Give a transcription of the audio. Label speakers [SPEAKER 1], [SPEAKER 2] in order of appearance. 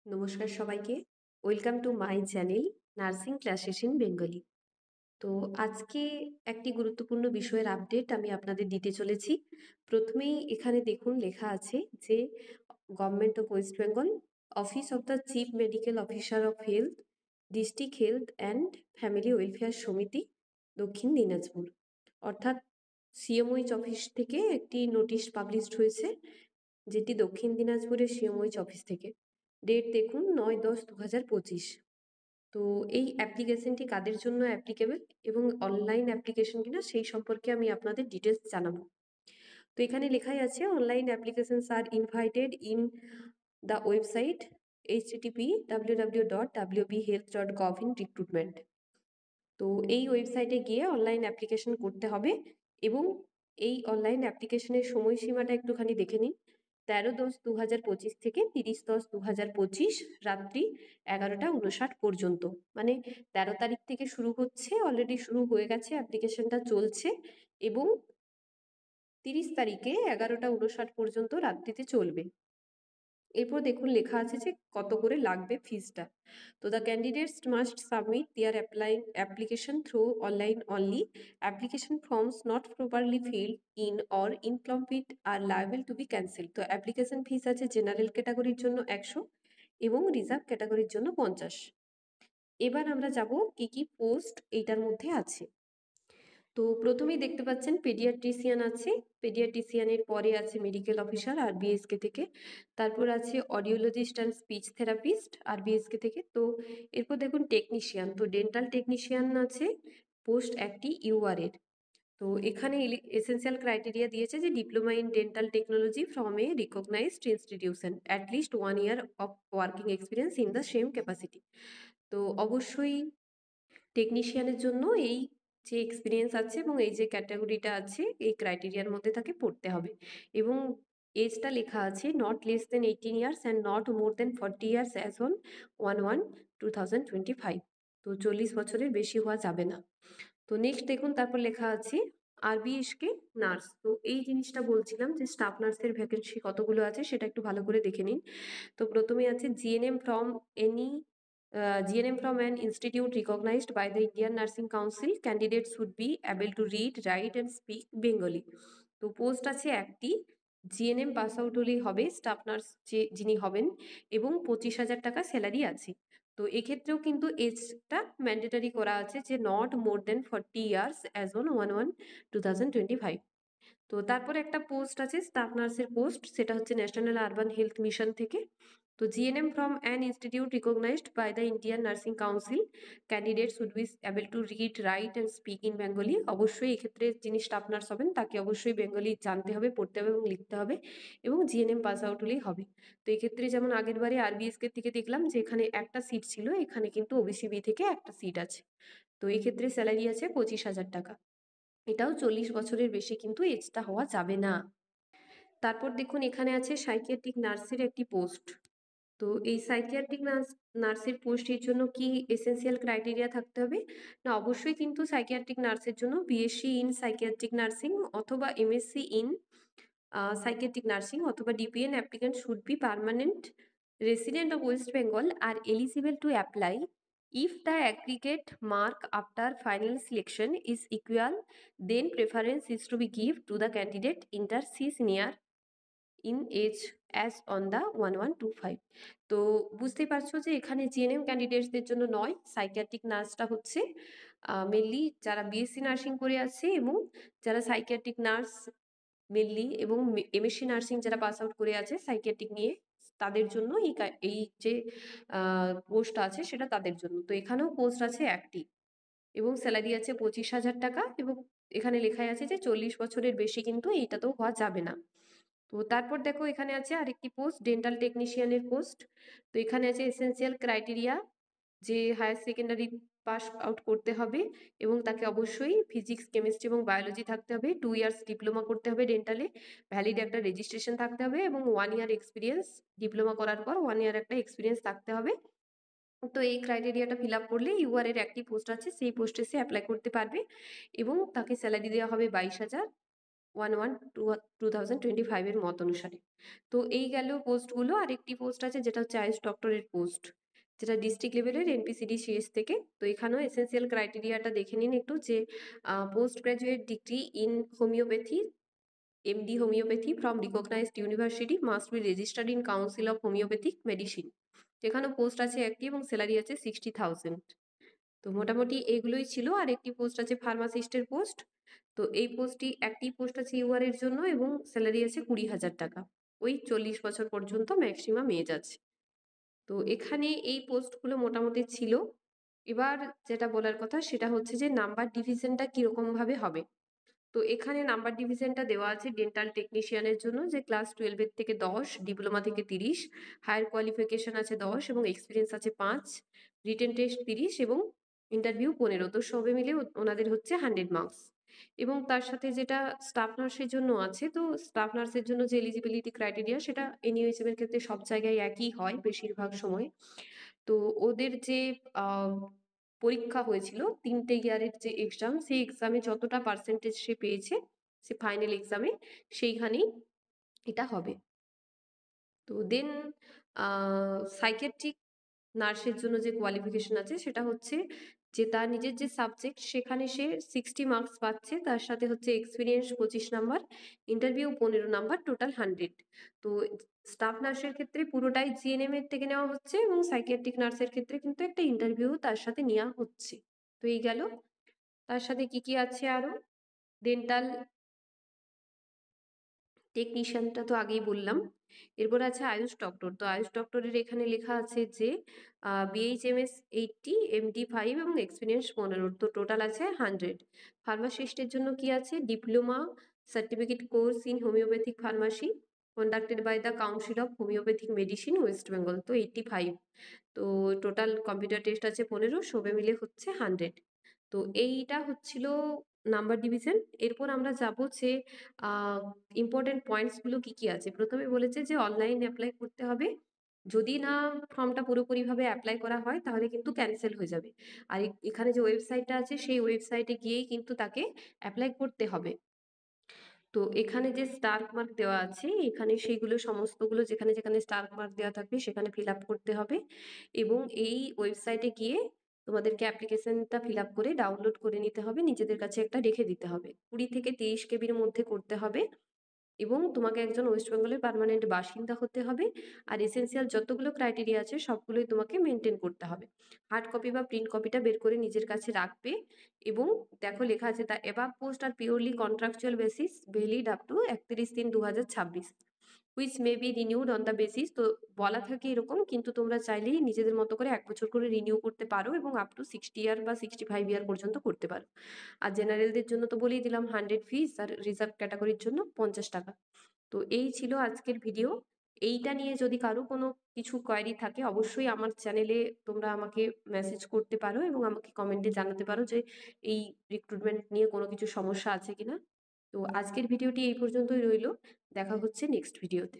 [SPEAKER 1] নমস্কার সবাইকে। Welcome to my channel nursing classes in Bengali. তো আজকে একটি গুরুত্বপূর্ণ বিষয়ের আপডেট আমি আপনাদের দিতে চলেছি। প্রথমেই এখানে দেখুন লেখা আছে যে government of West Bengal, office of the chief medical officer of health, district health and family welfare সমিতি, দক্ষিণ দিনাজপুর, অর্থাৎ সিএমওইচ অফিস থেকে একটি নোটিশ পাবলিশড হয়েছে, যেটি দক্ষিণ দিনাজপুরের সিএমওইচ অফিস থেকে। ডেট দেখুন 9/10/2025। তো এই অ্যাপ্লিকেশনটি কাদের জন্য অ্যাপ্লিকেবল এবং অনলাইন অ্যাপ্লিকেশন কিনা সেই সম্পর্কে আমি আপনাদের ডিটেলস জানাবো। তো এখানে লেখাই আছে অনলাইন অ্যাপ্লিকেশনস আর invited in the website http://wbhealth.gov/recruitment। তো এই ওয়েবসাইটে গিয়ে অনলাইন অ্যাপ্লিকেশন করতে হবে এবং এই অনলাইন অ্যাপ্লিকেশনের সময়সীমাটা একটুখানি দেখে নিন। 13/10/2025 থেকে 30/10/2025 রাত্রি 11টা 59 পর্যন্ত, মানে 13 তারিখ থেকে শুরু হচ্ছে, অলরেডি শুরু হয়ে গেছে, অ্যাপ্লিকেশনটা চলছে এবং 30 তারিখে 11টা 59 পর্যন্ত রাত্রিতে চলবে। এরপর দেখুন লেখা আছে যে কত করে লাগবে ফিজটা। তো the candidates must submit their application through online only. Application forms not properly filled in or incomplete are liable to be cancel. তো অ্যাপ্লিকেশন ফিস আছে জেনারেল ক্যাটাগরির জন্য 100 এবং রিজার্ভ ক্যাটাগরির জন্য 50। এবার আমরা যাব কি কি পোস্ট এইটার মধ্যে আছে। তো প্রথমেই দেখতে পাচ্ছেন পেডিয়াট্রিশিয়ান আছে, পেডিয়াট্রিশিয়ানের পরে আছে মেডিকেল অফিসার আরবিএসকে থেকে, তারপর আছে audiologist and speech therapist RBSK থেকে। তো এরপর দেখুন টেকনিশিয়ান, তো ডেন্টাল টেকনিশিয়ান আছে, পোস্ট একটি ইউআর এর। তো এখানে এসেন্সিয়াল ক্রাইটেরিয়া দিয়েছে যে diploma in dental technology from a recognized institution, at least 1 year of working experience in the same capacity. তো অবশ্যই টেকনিশিয়ানের জন্য এই যে এক্সপিরিয়েন্স আছে এবং এই যে ক্যাটাগরিটা আছে এই ক্রাইটেরিয়ার মধ্যে তাকে পড়তে হবে এবং এজটা লেখা আছে not less than 18 years and not more than 40 years as on 1/1/2025। তো 40 বছরের বেশি হওয়া যাবে না। তো নেক্সট দেখুন তারপর লেখা আছে আরবিএসকে নার্স। তো এই জিনিসটা বলছিলাম যে স্টাফ নার্সের ভ্যাকেন্সি কতগুলো আছে সেটা একটু ভালো করে দেখে নিন। তো প্রথমে আছে GNM from any GNM from an institute recognized by the Indian Nursing Council. Candidates should be able to read, write and speak Bengali. তো পোস্ট আছে একটি, জিএনএম পাস আউট হলেই হবে স্টাফ নার্স যিনি হবেন, এবং 25,000 টাকা স্যালারি আছে। তো এক্ষেত্রেও কিন্তু এজটা ম্যান্ডেটারি করা আছে যে not more than 40 years as on 1/1/2025। তো তারপরে একটা পোস্ট আছে স্টাফ নার্সের পোস্ট, সেটা হচ্ছে ন্যাশনাল আরবান হেলথ মিশন থেকে। তো GNM from an institute recognized by the Indian nursing council. Candidates would be able to read, write and speak in Bengali. অবশ্যই এক্ষেত্রে যিনি স্টাফ নার্স হবেন তাকে অবশ্যই বেঙ্গলি জানতে হবে, পড়তে হবে এবং লিখতে হবে এবং জিএনএম পাস আউট হলেই হবে। তো এক্ষেত্রে যেমন আগের বারে আরবিএসকে থেকে দেখলাম যে এখানে একটা সিট ছিল, এখানে কিন্তু ওবিসিবি থেকে একটা সিট আছে। তো এক্ষেত্রে স্যালারি আছে 25,000 টাকা। এটাও 40 বছরের বেশি কিন্তু এজটা হওয়া যাবে না। তারপর দেখুন এখানে আছে সাইকিয়াট্রিক নার্সের একটি পোস্ট। তো এই সাইকিয়াট্রিক নার্সের পোস্টের জন্য কি এসেন্সিয়াল ক্রাইটেরিয়া থাকতে হবে? না, অবশ্যই কিন্তু সাইকিয়াট্রিক নার্সের জন্য বিএসসি ইন সাইকিয়াট্রিক নার্সিং অথবা এমএসসি ইন সাইকিয়াট্রিক নার্সিং অথবা DPN applicant should be permanent resident of West Bengal are eligible to apply if the aggregate mark after final selection is equal, then preference is to be given to the candidate inter C senior in age as on the 1/1/25। তো বুঝতেই পারছো যে এখানে GNM ক্যান্ডিডেটসদের জন্য নয়, psychiatric নার্সটা হচ্ছে mainly যারা BSc nursing করে আছে এবং যারা সাইকিয়াট্রিক নার্স মেনলি এবং এমএসসি নার্সিং যারা পাস আউট করে আছে সাইকিয়াট্রিক নিয়ে, তাদের জন্য এই যে পোস্ট আছে সেটা তাদের জন্য। তো এখানেও পোস্ট আছে একটি এবং স্যালারি আছে 25,000 টাকা এবং এখানে লেখাই আছে যে 40 বছরের বেশি কিন্তু এইটাতেও হওয়া যাবে না। তো তারপর দেখো এখানে আছে আরেকটি পোস্ট ডেন্টাল টেকনিশিয়ানের পোস্ট। তো এখানে আছে এসেন্সিয়াল ক্রাইটেরিয়া যে হায়ার সেকেন্ডারি পাস আউট করতে হবে এবং তাকে অবশ্যই ফিজিক্স, কেমিস্ট্রি এবং বায়োলজি থাকতে হবে, 2 ইয়ার্স ডিপ্লোমা করতে হবে ডেন্টালে, ভ্যালিড একটা রেজিস্ট্রেশন থাকতে হবে এবং 1 year এক্সপিরিয়েন্স, ডিপ্লোমা করার পর 1 year একটা এক্সপিরিয়েন্স থাকতে হবে। তো এই ক্রাইটেরিয়াটা ফিল আপ করলে ইউআর এর একটি পোস্ট আছে, সেই পোস্টে সে অ্যাপ্লাই করতে পারবে এবং তাকে স্যালারি দেওয়া হবে 22,000 2025 এর মত অনুসারে। তো এই গেল পোস্টগুলো। আরেকটি পোস্ট আছে যেটা হচ্ছে আয়ুষ ডক্টরের পোস্ট, যেটা ডিস্ট্রিক্ট লেভেলের এনপিসিডি সিএস থেকে। তো এখানেও এসেন্সিয়াল ক্রাইটেরিয়াটা দেখে নিন একটু, যে post graduate degree in homeopathy, MD homeopathy from recognized university must be registered in council of homeopathic medicine. এখানেও পোস্ট আছে একটি এবং স্যালারি আছে 60,000। তো মোটামুটি এগুলোই ছিল। আর একটি পোস্ট আছে ফার্মাসিস্টের পোস্ট। তো এই পোস্টটি, একটি পোস্ট আছে ইউআর এর জন্য এবং স্যালারি আছে 20,000 টাকা। ওই 40 বছর পর্যন্ত ম্যাক্সিমাম এজ আছে। তো এখানে এই পোস্টগুলো মোটামুটি ছিল। এবার যেটা বলার কথা সেটা হচ্ছে যে নাম্বার ডিভিশনটা কিরকম ভাবে হবে। তো এখানে নাম্বার ডিভিশনটা দেওয়া আছে ডেন্টাল টেকনিশিয়ানের জন্য, যে ক্লাস 12 এর থেকে 10, ডিপ্লোমা থেকে 30, হায়ার কোয়ালিফিকেশন আছে 10 এবং এক্সপিরিয়েন্স আছে 5, রিটেন টেস্ট 30 এবং ইন্টারভিউ 15। তো সবে মিলে ওনাদের হচ্ছে 100 মার্কস। এবং তার সাথে যেটা স্টাফ নার্সের জন্য আছে, তো স্টাফ নার্সের জন্য যে এলিজিবিলিটি ক্রাইটেরিয়া সেটা এনইউএসএম এর ক্ষেত্রে সব জায়গায় একই হয় বেশিরভাগ সময়। তো ওদের যে পরীক্ষা হয়েছিল 3টে ইয়ারের যে এক্সাম, সেই এক্সামে যতটা পার্সেন্টেজ সে পেয়েছে সে ফাইনাল এক্সামে, সেইখানেই এটা হবে। তো দেন সাইকিয়াট্রিক নার্সের জন্য যে কোয়ালিফিকেশন আছে সেটা হচ্ছে যে তার নিজের যে সাবজেক্ট সেখানে সে 60 মার্কস পাচ্ছে, তার সাথে হচ্ছে experience 25 number, interview 15 number, total 100। তো স্টাফ নার্সের ক্ষেত্রে পুরোটাই জিএনএম এর থেকে নেওয়া হচ্ছে এবং সাইকিয়াট্রিক নার্সের ক্ষেত্রে কিন্তু একটা ইন্টারভিউ তার সাথে নেওয়া হচ্ছে। তো এই গেল। তার সাথে কি কি আছে আরো, ডেন্টাল টেকনিশিয়ানটা তো আগেই বললাম। এরপর আছে আয়ুষ ডক্টর। তো আয়ুষ ডক্টরের এখানে লেখা আছে যে বিএইচএমএস 80, এমডি 5 এবং এক্সপিরিয়েন্স 15, তো টোটাল আছে 100। ফার্মাসিস্টের জন্য কি আছে, diploma certificate course in homeopathic pharmacy conducted by the council of homeopathic medicine West Bengal, তো 85। তো টোটাল কম্পিউটার টেস্ট আছে 15, সবে মিলে হচ্ছে 100। তো এইটা হচ্ছিল নাম্বার ডিভিশন। এরপর আমরা যাব যে ইম্পর্টেন্ট পয়েন্টসগুলো কি কি আছে। প্রথমে বলেছে যে অনলাইন অ্যাপ্লাই করতে হবে, যদি না ফর্মটা পুরোপুরিভাবে অ্যাপ্লাই করা হয় তাহলে কিন্তু ক্যান্সেল হয়ে যাবে। আর এখানে যে ওয়েবসাইটটা আছে সেই ওয়েবসাইটে গিয়েই কিন্তু তাকে অ্যাপ্লাই করতে হবে। তো এখানে যে স্টার মার্ক দেওয়া আছে এখানে সেইগুলো সমস্তগুলো যেখানে যেখানে স্টার মার্ক দেওয়া থাকবে সেখানে ফিল আপ করতে হবে এবং এই ওয়েবসাইটে গিয়ে তোমাদেরকে অ্যাপ্লিকেশনটা ফিল আপ করে ডাউনলোড করে নিতে হবে, নিজেদের কাছে একটা রেখে দিতে হবে। 20 থেকে 30 কেবির মধ্যে করতে হবে এবং তোমাকে একজন ওয়েস্ট বেঙ্গলের পার্মানেন্ট বাসিন্দা হতে হবে। আর এসেন্সিয়াল যতগুলো ক্রাইটেরিয়া আছে সবগুলোই তোমাকে মেনটেন করতে হবে। হার্ড কপি বা প্রিন্ট কপিটা বের করে নিজের কাছে রাখবে। এবং দেখো লেখা আছে the above post are purely contractual basis valid up to 31/3/2026 which may be renewed on the basis. তো বলা থাকে এরকম, কিন্তু তোমরা চাইলেই নিজেদের মতো করে 1 বছর করে রিনিউ করতে পারো এবং আপ টু 60 ইয়ার বা 65 ইয়ার পর্যন্ত করতে পারো। আর জেনারেলদের জন্য তো বলেই দিলাম 100 ফিস, আর রিজার্ভ ক্যাটাগরির জন্য 50 টাকা। তো এই ছিল আজকের ভিডিও। এইটা নিয়ে যদি কারো কোনো কিছু কোয়েরি থাকে অবশ্যই আমার চ্যানেলে তোমরা আমাকে মেসেজ করতে পারো এবং আমাকে কমেন্টে জানাতে পারো যে এই রিক্রুটমেন্ট নিয়ে কোনো কিছু সমস্যা আছে কিনা। তো আজকের ভিডিওটি এই পর্যন্তই রইলো। দেখা হচ্ছে নেক্সট ভিডিওতে।